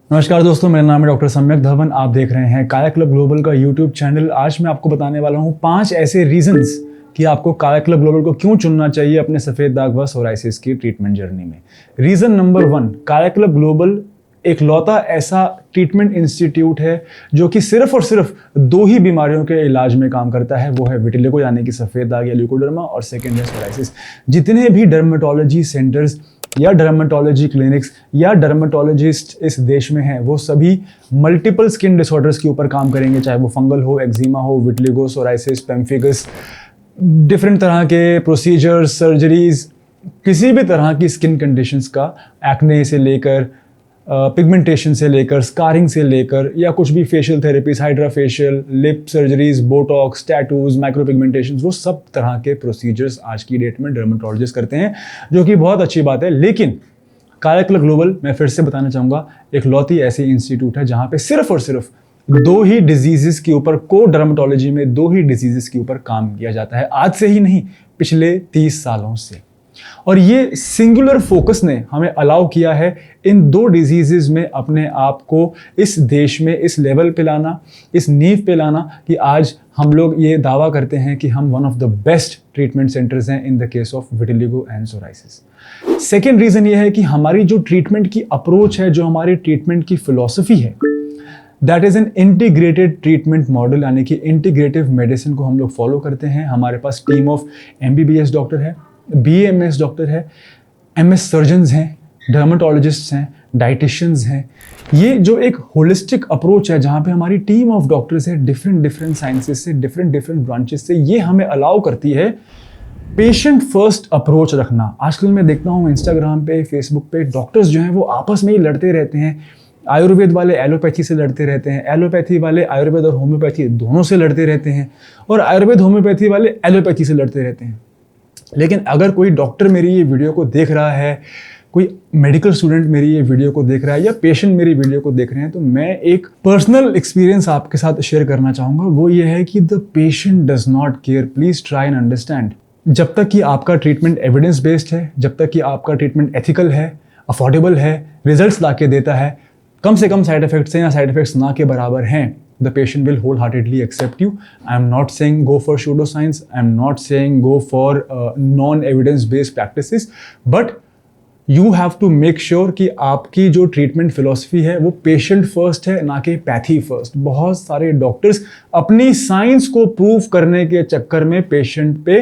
नमस्कार दोस्तों, मेरा नाम है डॉक्टर सम्यक धवन। आप देख रहे हैं काया क्लब ग्लोबल का यूट्यूब चैनल। आज मैं आपको बताने वाला हूं 5 ऐसे रीजंस कि आपको काया क्लब ग्लोबल को क्यों चुनना चाहिए अपने सफ़ेद दाग व सोराइसिस की ट्रीटमेंट जर्नी में। रीज़न नंबर 1, काया क्लब ग्लोबल एक लौता ऐसा ट्रीटमेंट इंस्टीट्यूट है जो कि सिर्फ और सिर्फ 2 ही बीमारियों के इलाज में काम करता है। वो है विटिलिगो यानी कि सफ़ेद दाग या ल्यूकोडर्मा, और सेकेंड है सोराइसिस। जितने भी डर्मेटोलॉजी सेंटर्स या डर्मेटोलॉजी क्लिनिक्स या डर्मेटोलॉजिस्ट इस देश में हैं, वो सभी मल्टीपल स्किन डिसऑर्डर्स के ऊपर काम करेंगे, चाहे वो फंगल हो, एक्जिमा हो, विटिलिगो, सोराइसिस, पेम्फिगस, डिफरेंट तरह के प्रोसीजर्स, सर्जरीज, किसी भी तरह की स्किन कंडीशंस का, एक्ने से लेकर पिगमेंटेशन से लेकर, स्कारिंग से लेकर, या कुछ भी facial therapies, hydra facial, lip surgeries, Botox, tattoos, micro pigmentation, वो सब तरह के प्रोसीजर्स आज की डेट में डर्मेटोलॉजिस्ट करते हैं, जो कि बहुत अच्छी बात है। लेकिन काया क्लब ग्लोबल, मैं फिर से बताना चाहूँगा, एक लौती ऐसी इंस्टीट्यूट है जहाँ पे सिर्फ और सिर्फ 2 ही डिजीजेस के ऊपर, को डर्मेटोलॉजी में 2 ही डिजीजेस के ऊपर काम किया जाता है। आज से ही नहीं, पिछले 30 सालों से। और ये सिंगुलर फोकस ने हमें अलाउ किया है इन 2 डिजीजेस में अपने आप को इस देश में इस लेवल पे लाना, इस नींव पे लाना कि आज हम लोग ये दावा करते हैं कि हम one of the best treatment centers हैं in the case of vitiligo and psoriasis. Second reason ये है कि हमारी जो ट्रीटमेंट की अप्रोच है, जो हमारी ट्रीटमेंट की फिलॉसफी है, that is an integrated treatment model, यानी कि इंटीग्रेटिव मेडिसिन को हम लोग फॉलो करते हैं। हमारे पास टीम ऑफ MBBS डॉक्टर है, BAMS डॉक्टर है, MS सर्जन्स हैं, डर्मेटोलॉजिस्ट्स हैं, डाइटिशियंस हैं। ये जो एक होलिस्टिक अप्रोच है जहाँ पे हमारी टीम ऑफ डॉक्टर्स है डिफरेंट साइंसेस से, डिफरेंट ब्रांचेस से, ये हमें अलाउ करती है पेशेंट फर्स्ट अप्रोच रखना। आजकल मैं देखता हूँ इंस्टाग्राम पे, फेसबुक पे, डॉक्टर्स जो हैं वो आपस में ही लड़ते रहते हैं। आयुर्वेद वाले एलोपैथी से लड़ते रहते हैं, एलोपैथी वाले आयुर्वेद और होम्योपैथी दोनों से लड़ते रहते हैं, और आयुर्वेद होम्योपैथी वाले एलोपैथी से लड़ते रहते हैं। लेकिन अगर कोई डॉक्टर मेरी ये वीडियो को देख रहा है, कोई मेडिकल स्टूडेंट मेरी ये वीडियो को देख रहा है, या पेशेंट मेरी वीडियो को देख रहे हैं, तो मैं एक पर्सनल एक्सपीरियंस आपके साथ शेयर करना चाहूँगा। वो ये है कि the patient does not care, please try and understand. जब तक कि आपका ट्रीटमेंट एविडेंस बेस्ड है, जब तक कि आपका ट्रीटमेंट एथिकल है, अफोर्डेबल है, रिजल्ट्स ला के देता है, कम से कम साइड इफेक्ट्स हैं या साइड इफेक्ट्स ना के बराबर हैं, the patient will wholeheartedly accept you. I am not saying go for pseudoscience. I am not saying go for non-evidence-based practices. But you have to make sure कि आपकी जो treatment philosophy है वो patient first है, ना कि pathy first. बहुत सारे डॉक्टर्स अपनी साइंस को प्रूव करने के चक्कर में पेशेंट पे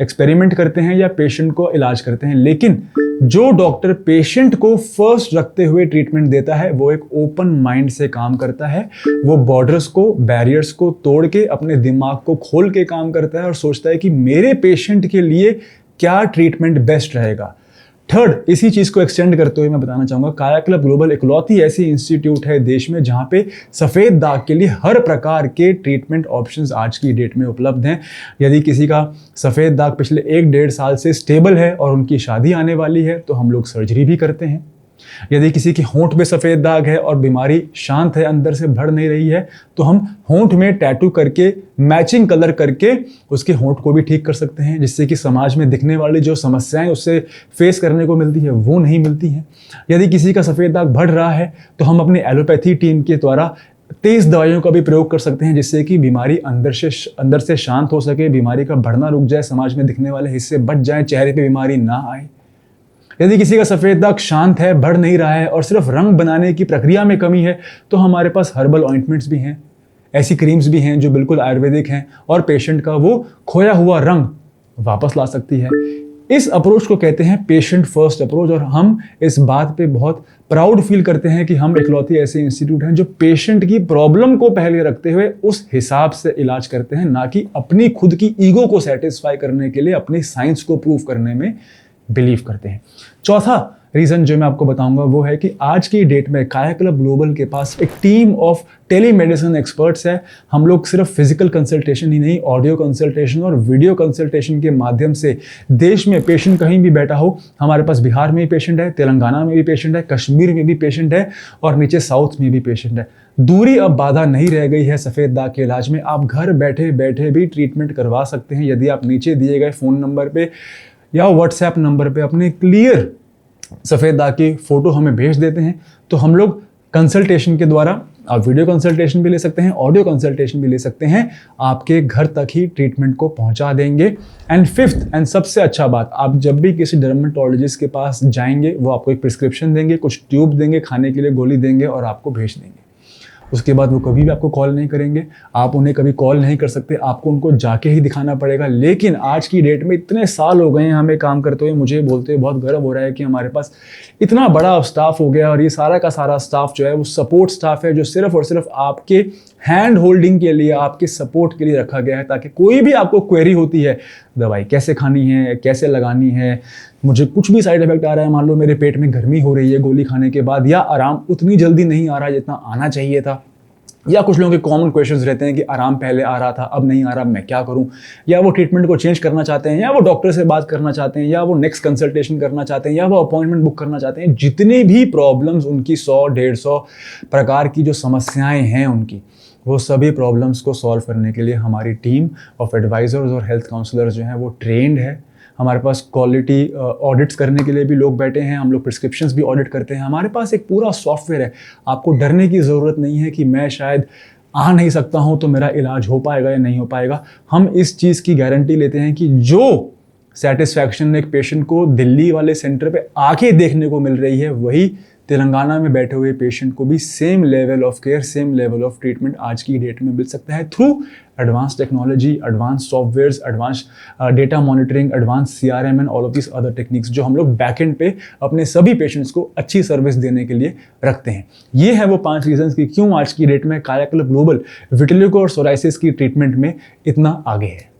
एक्सपेरिमेंट करते हैं या पेशेंट को इलाज करते हैं। लेकिन जो डॉक्टर पेशेंट को फर्स्ट रखते हुए ट्रीटमेंट देता है, वो एक ओपन माइंड से काम करता है। वो बॉर्डर्स को, बैरियर्स को तोड़ के अपने दिमाग को खोल के काम करता है और सोचता है कि मेरे पेशेंट के लिए क्या ट्रीटमेंट बेस्ट रहेगा। थर्ड, इसी चीज को एक्सटेंड करते हुए मैं बताना चाहूंगा, काया क्लब ग्लोबल इकलौती ऐसी इंस्टीट्यूट है देश में जहां पे सफेद दाग के लिए हर प्रकार के ट्रीटमेंट ऑप्शंस आज की डेट में उपलब्ध हैं। यदि किसी का सफेद दाग पिछले 1-1.5 साल से स्टेबल है और उनकी शादी आने वाली है, तो हम लोग सर्जरी भी करते हैं। यदि किसी की होंठ में सफेद दाग है और बीमारी शांत है, अंदर से बढ़ नहीं रही है, तो हम होंठ में टैटू करके, मैचिंग कलर करके उसके होंठ को भी ठीक कर सकते हैं, जिससे कि समाज में दिखने वाली जो समस्याएं उससे फेस करने को मिलती है वो नहीं मिलती हैं। यदि किसी का सफेद दाग बढ़ रहा है, तो हम अपनी एलोपैथी टीम के द्वारा तेज दवाइयों का भी प्रयोग कर सकते हैं, जिससे कि बीमारी अंदर से शांत हो सके, बीमारी का बढ़ना रुक जाए, समाज में दिखने वाले हिस्से बच जाएं, चेहरे पे बीमारी ना आए। यदि किसी का सफेद दाग शांत है, बढ़ नहीं रहा है और सिर्फ रंग बनाने की प्रक्रिया में कमी है, तो हमारे पास हर्बल ऑइंटमेंट्स भी हैं, ऐसी क्रीम्स भी हैं जो बिल्कुल आयुर्वेदिक हैं और पेशेंट का वो खोया हुआ रंग वापस ला सकती है। इस अप्रोच को कहते हैं पेशेंट फर्स्ट अप्रोच, और हम इस बात पे बहुत प्राउड फील करते हैं कि हम इकलौती ऐसे इंस्टीट्यूट हैं जो पेशेंट की प्रॉब्लम को पहले रखते हुए उस हिसाब से इलाज करते हैं, ना कि अपनी खुद की ईगो को सेटिस्फाई करने के लिए अपनी साइंस को प्रूव करने में बिलीव करते हैं। चौथा रीजन जो मैं आपको बताऊंगा वो है कि आज की डेट में काया क्लब ग्लोबल के पास एक टीम ऑफ टेलीमेडिसिन एक्सपर्ट्स है। हम लोग सिर्फ फिजिकल कंसल्टेशन ही नहीं, ऑडियो कंसल्टेशन और वीडियो कंसल्टेशन के माध्यम से देश में पेशेंट कहीं भी बैठा हो, हमारे पास बिहार में भी पेशेंट है, तेलंगाना में भी पेशेंट है, कश्मीर में भी पेशेंट है और नीचे साउथ में भी पेशेंट है। दूरी अब बाधा नहीं रह गई है सफ़ेद दाग के इलाज में। आप घर बैठे बैठे भी ट्रीटमेंट करवा सकते हैं। यदि आप नीचे दिए गए फ़ोन नंबर पे या व्हाट्सएप नंबर पे अपने क्लियर सफ़ेद दाग की फ़ोटो हमें भेज देते हैं, तो हम लोग कंसल्टेशन के द्वारा आप वीडियो कंसल्टेशन भी ले सकते हैं, ऑडियो कंसल्टेशन भी ले सकते हैं, आपके घर तक ही ट्रीटमेंट को पहुंचा देंगे। एंड फिफ्थ एंड सबसे अच्छा बात, आप जब भी किसी डर्मेटोलॉजिस्ट के पास जाएंगे वो आपको एक प्रिस्क्रिप्शन देंगे, कुछ ट्यूब देंगे, खाने के लिए गोली देंगे और आपको भेज देंगे। उसके बाद वो कभी भी आपको कॉल नहीं करेंगे, आप उन्हें कभी कॉल नहीं कर सकते, आपको उनको जाके ही दिखाना पड़ेगा। लेकिन आज की डेट में इतने साल हो गए हैं हमें काम करते हुए, मुझे बोलते हुए बहुत गर्व हो रहा है कि हमारे पास इतना बड़ा स्टाफ हो गया और ये सारा का सारा स्टाफ जो है वो सपोर्ट स्टाफ है, जो सिर्फ और सिर्फ आपके हैंड होल्डिंग के लिए, आपके सपोर्ट के लिए रखा गया है, ताकि कोई भी आपको क्वेरी होती है, दवाई कैसे खानी है, कैसे लगानी है, मुझे कुछ भी साइड इफेक्ट आ रहा है, मान लो मेरे पेट में गर्मी हो रही है गोली खाने के बाद, या आराम उतनी जल्दी नहीं आ रहा जितना आना चाहिए था, या कुछ लोगों के कॉमन क्वेश्चंस रहते हैं कि आराम पहले आ रहा था अब नहीं आ रहा, मैं क्या करूं, या वो ट्रीटमेंट को चेंज करना चाहते हैं, या वो डॉक्टर से बात करना चाहते हैं, या वो नेक्स्ट कंसल्टेशन करना चाहते हैं, या वो अपॉइंटमेंट बुक करना चाहते हैं। जितनी भी प्रॉब्लम्स उनकी 100-150 प्रकार की जो समस्याएं हैं उनकी, वो सभी प्रॉब्लम्स को सॉल्व करने के लिए हमारी टीम ऑफ एडवाइजर्स और हेल्थ काउंसलर्स जो हैं वो ट्रेंड है। हमारे पास क्वालिटी ऑडिट्स करने के लिए भी लोग बैठे हैं, हम लोग प्रिस्क्रिप्शंस भी ऑडिट करते हैं, हमारे पास एक पूरा सॉफ्टवेयर है। आपको डरने की ज़रूरत नहीं है कि मैं शायद आ नहीं सकता हूं तो मेरा इलाज हो पाएगा या नहीं हो पाएगा। हम इस चीज़ की गारंटी लेते हैं कि जो सेटिस्फैक्शन एक पेशेंट को दिल्ली वाले सेंटर पे आके देखने को मिल रही है, वही तेलंगाना में बैठे हुए पेशेंट को भी same level of care, same level of treatment आज की डेट में मिल सकता है through advance technology, advance softwares, advance data monitoring, advance CRM and all of this other techniques जो हम लोग बैकएंड पे अपने सभी पेशेंट्स को अच्छी सर्विस देने के लिए रखते हैं। ये है वो 5 रीजंस कि क्यों आज की डेट में काया क्लब ग्लोबल विटिलिगो और सोराइसिस की ट्रीटमेंट में इतना आगे है।